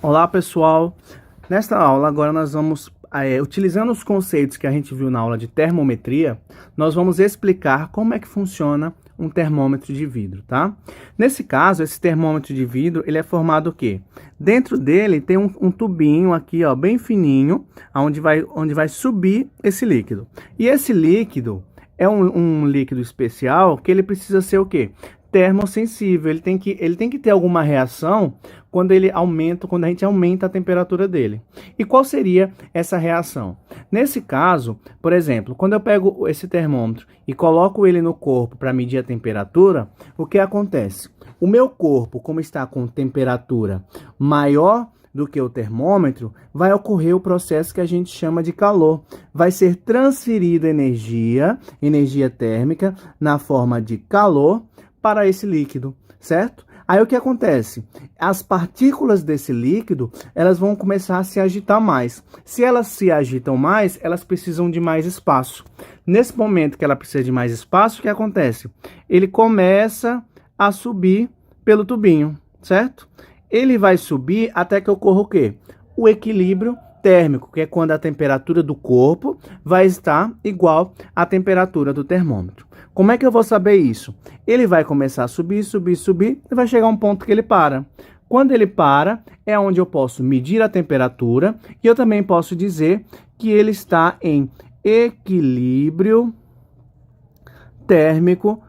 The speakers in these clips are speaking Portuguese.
Olá pessoal, nesta aula agora nós vamos, utilizando os conceitos que a gente viu na aula de termometria, nós vamos explicar como é que funciona um termômetro de vidro, tá? Nesse caso, esse termômetro de vidro, ele é formado o quê? Dentro dele tem um tubinho aqui, ó, bem fininho, onde vai subir esse líquido. E esse líquido é um líquido especial que ele precisa ser o quê? Termossensível, ele tem que ter alguma reação quando a gente aumenta a temperatura dele. E qual seria essa reação? Nesse caso, por exemplo, quando eu pego esse termômetro e coloco ele no corpo para medir a temperatura, o que acontece? O meu corpo, como está com temperatura maior do que o termômetro, vai ocorrer o processo que a gente chama de calor. Vai ser transferida energia térmica, na forma de calor, para esse líquido, certo? Aí o que acontece? As partículas desse líquido, elas vão começar a se agitar mais. Se elas se agitam mais, elas precisam de mais espaço. Nesse momento que ela precisa de mais espaço, o que acontece? Ele começa a subir pelo tubinho, certo? Ele vai subir até que ocorra o quê? O equilíbrio térmico, que é quando a temperatura do corpo vai estar igual à temperatura do termômetro. Como é que eu vou saber isso? Ele vai começar a subir, subir, subir e vai chegar a um ponto que ele para. Quando ele para, é onde eu posso medir a temperatura e eu também posso dizer que ele está em equilíbrio térmico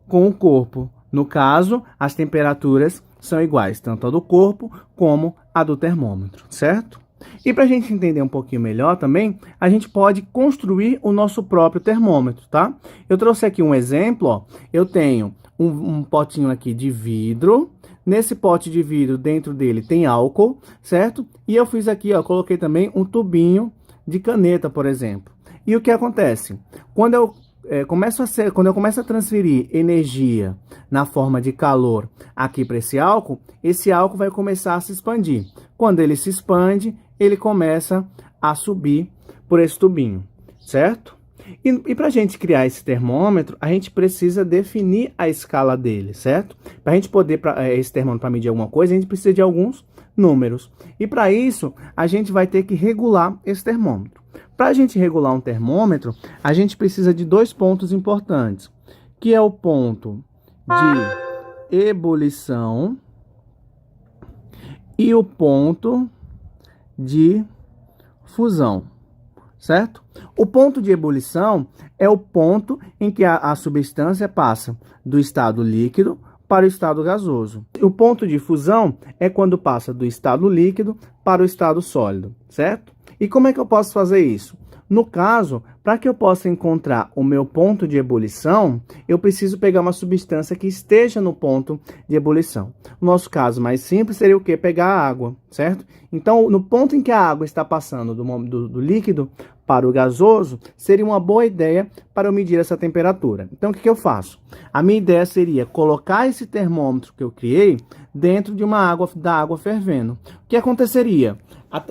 com o corpo. No caso, as temperaturas são iguais, tanto a do corpo como a do termômetro, certo? E para a gente entender um pouquinho melhor também, a gente pode construir o nosso próprio termômetro, tá? Eu trouxe aqui um exemplo, ó. Eu tenho um potinho aqui de vidro. Nesse pote de vidro, dentro dele tem álcool, certo? E eu fiz aqui, ó, coloquei também um tubinho de caneta, por exemplo. E o que acontece? Quando eu começo a transferir energia na forma de calor aqui para esse álcool vai começar a se expandir. Quando ele se expande, ele começa a subir por esse tubinho, certo? E para a gente criar esse termômetro, a gente precisa definir a escala dele, certo? Para a gente poder, esse termômetro para medir alguma coisa, a gente precisa de alguns números. E para isso, a gente vai ter que regular esse termômetro. Para a gente regular um termômetro, a gente precisa de dois pontos importantes, que é o ponto de ebulição e o ponto de fusão, certo? O ponto de ebulição é o ponto em que a substância passa do estado líquido para o estado gasoso. O ponto de fusão é quando passa do estado líquido para o estado sólido, certo? E como é que eu posso fazer isso? No caso, para que eu possa encontrar o meu ponto de ebulição, eu preciso pegar uma substância que esteja no ponto de ebulição. O nosso caso mais simples seria o quê? Pegar a água, certo? Então, no ponto em que a água está passando do líquido para o gasoso, seria uma boa ideia para eu medir essa temperatura. Então, o que eu faço? A minha ideia seria colocar esse termômetro que eu criei dentro de da água fervendo. O que aconteceria?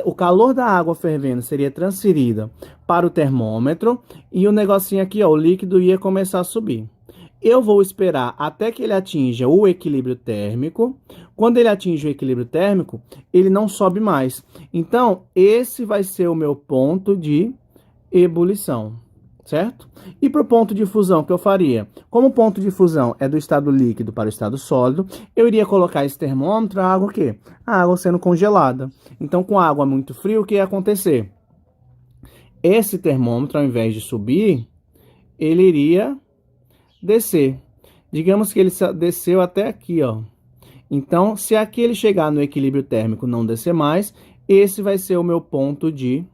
O calor da água fervendo seria transferida para o termômetro e o negocinho aqui, ó, o líquido ia começar a subir. Eu vou esperar até que ele atinja o equilíbrio térmico. Quando ele atinge o equilíbrio térmico, ele não sobe mais. Então, esse vai ser o meu ponto de ebulição, certo? E para o ponto de fusão, o que eu faria? Como o ponto de fusão é do estado líquido para o estado sólido, eu iria colocar esse termômetro, a água o quê? A água sendo congelada. Então, com a água muito fria, o que ia acontecer? Esse termômetro, ao invés de subir, ele iria descer. Digamos que ele desceu até aqui, ó. Então, se aqui ele chegar no equilíbrio térmico, não descer mais, esse vai ser o meu ponto de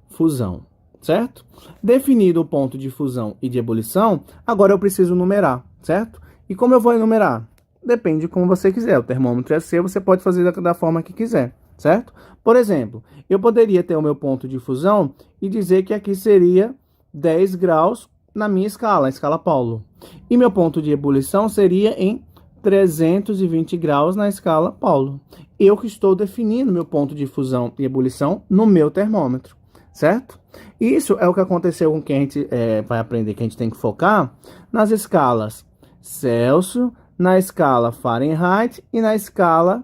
fusão, certo? Definido o ponto de fusão e de ebulição, agora eu preciso numerar, certo? E como eu vou enumerar? Depende de como você quiser. O termômetro é seu, você pode fazer da forma que quiser, certo? Por exemplo, eu poderia ter o meu ponto de fusão e dizer que aqui seria 10 graus na minha escala, a escala Paulo. E meu ponto de ebulição seria em 320 graus na escala Paulo. Eu que estou definindo meu ponto de fusão e ebulição no meu termômetro, certo? Isso é o que aconteceu com que a gente vai aprender, que a gente tem que focar nas escalas Celsius, na escala Fahrenheit e na escala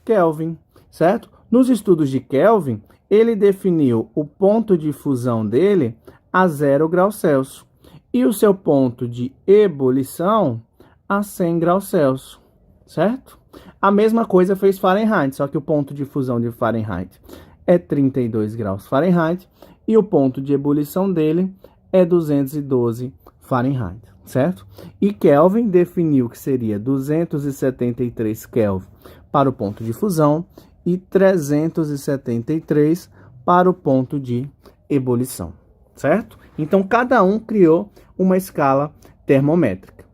Kelvin, certo? Nos estudos de Kelvin, ele definiu o ponto de fusão dele a 0 graus Celsius e o seu ponto de ebulição a 100 graus Celsius, certo? A mesma coisa fez Fahrenheit, só que o ponto de fusão de Fahrenheit é 32 graus Fahrenheit e o ponto de ebulição dele é 212 Fahrenheit, certo? E Kelvin definiu que seria 273 Kelvin para o ponto de fusão e 373 para o ponto de ebulição, certo? Então, cada um criou uma escala termométrica.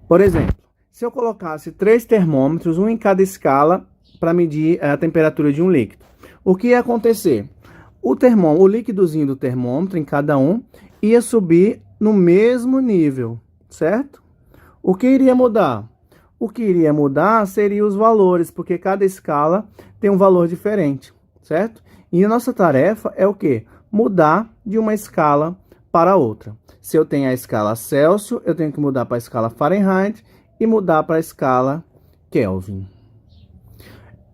Por exemplo, se eu colocasse 3 termômetros, um em cada escala, para medir a temperatura de um líquido, o que ia acontecer? O líquidozinho do termômetro, em cada um, ia subir no mesmo nível, certo? O que iria mudar? O que iria mudar seriam os valores, porque cada escala tem um valor diferente, certo? E a nossa tarefa é o quê? Mudar de uma escala para outra. Se eu tenho a escala Celsius, eu tenho que mudar para a escala Fahrenheit e mudar para a escala Kelvin.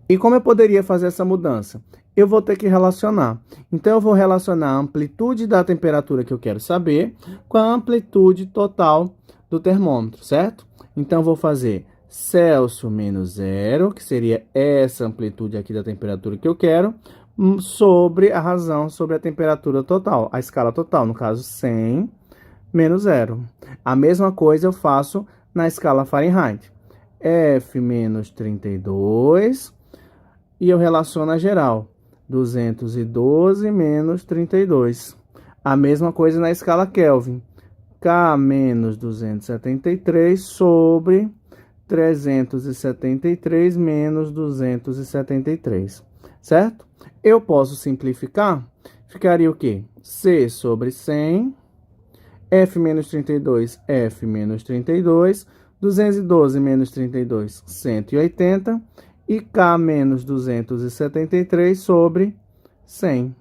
E como eu poderia fazer essa mudança? Eu vou ter que relacionar. Então, eu vou relacionar a amplitude da temperatura que eu quero saber com a amplitude total do termômetro, certo? Então, eu vou fazer Celsius menos 0, que seria essa amplitude aqui da temperatura que eu quero, sobre a razão sobre a temperatura total, a escala total, no caso 100 menos 0. A mesma coisa eu faço na escala Fahrenheit. F menos 32 e eu relaciono a geral. 212 menos 32. A mesma coisa na escala Kelvin. K menos 273 sobre 373 menos 273. Certo? Eu posso simplificar. Ficaria o quê? C sobre 100. F menos 32, F menos 32. 212 menos 32, 180. E K menos 273 sobre 100.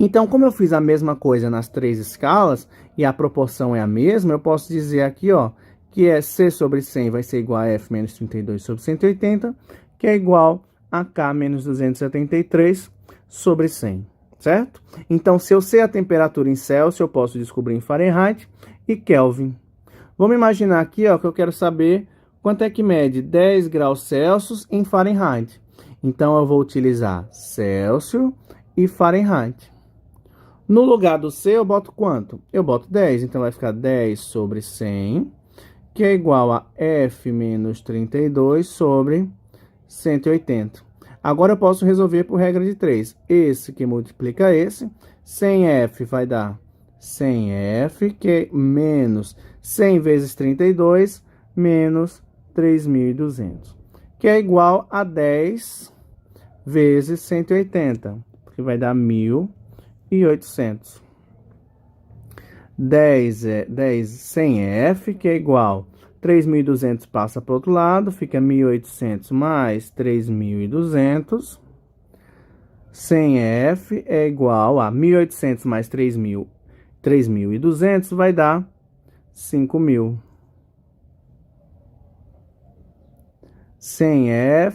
Então, como eu fiz a mesma coisa nas 3 escalas, e a proporção é a mesma, eu posso dizer aqui, ó, que é C sobre 100 vai ser igual a F menos 32 sobre 180, que é igual a K menos 273 sobre 100, certo? Então, se eu sei a temperatura em Celsius, eu posso descobrir em Fahrenheit e Kelvin. Vamos imaginar aqui, ó, que eu quero saber quanto é que mede 10 graus Celsius em Fahrenheit. Então, eu vou utilizar Celsius e Fahrenheit. No lugar do C, eu boto quanto? Eu boto 10. Então, vai ficar 10 sobre 100, que é igual a F menos 32 sobre 180. Agora, eu posso resolver por regra de 3. Esse que multiplica esse. 100F vai dar 100F, que é menos 100 vezes 32, menos 3.200, que é igual a 10 vezes 180, que vai dar 1.800. 100F, que é igual 3.200 passa para o outro lado, fica 1.800 mais 3.200. 100F é igual a 1.800 mais 3.200 vai dar 5.000. 100F,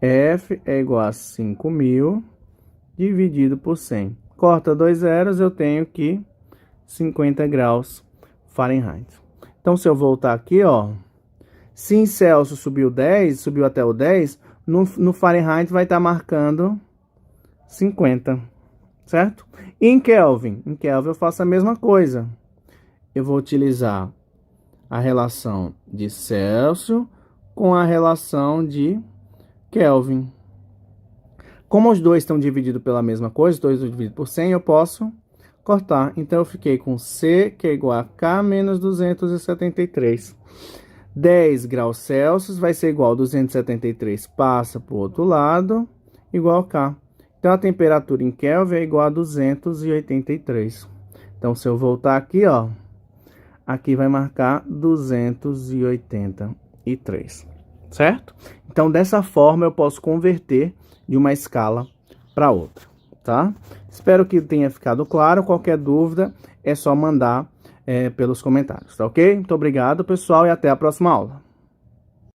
F é igual a 5.000 dividido por 100. Corta 2 zeros, eu tenho que 50 graus Fahrenheit. Então, se eu voltar aqui, ó, se em Celsius subiu 10, subiu até o 10, no Fahrenheit vai estar marcando 50, certo? E em Kelvin eu faço a mesma coisa. Eu vou utilizar a relação de Celsius com a relação de Kelvin. Como os dois estão divididos pela mesma coisa, os dois divididos por 100, eu posso cortar. Então, eu fiquei com C, que é igual a K menos 273. 10 graus Celsius vai ser igual a 273, passa para o outro lado, igual a K. Então, a temperatura em Kelvin é igual a 283. Então, se eu voltar aqui, ó, aqui vai marcar 283, certo? Então, dessa forma, eu posso converter de uma escala para outra, tá? Espero que tenha ficado claro. Qualquer dúvida, é só mandar pelos comentários, tá ok? Muito obrigado, pessoal, e até a próxima aula.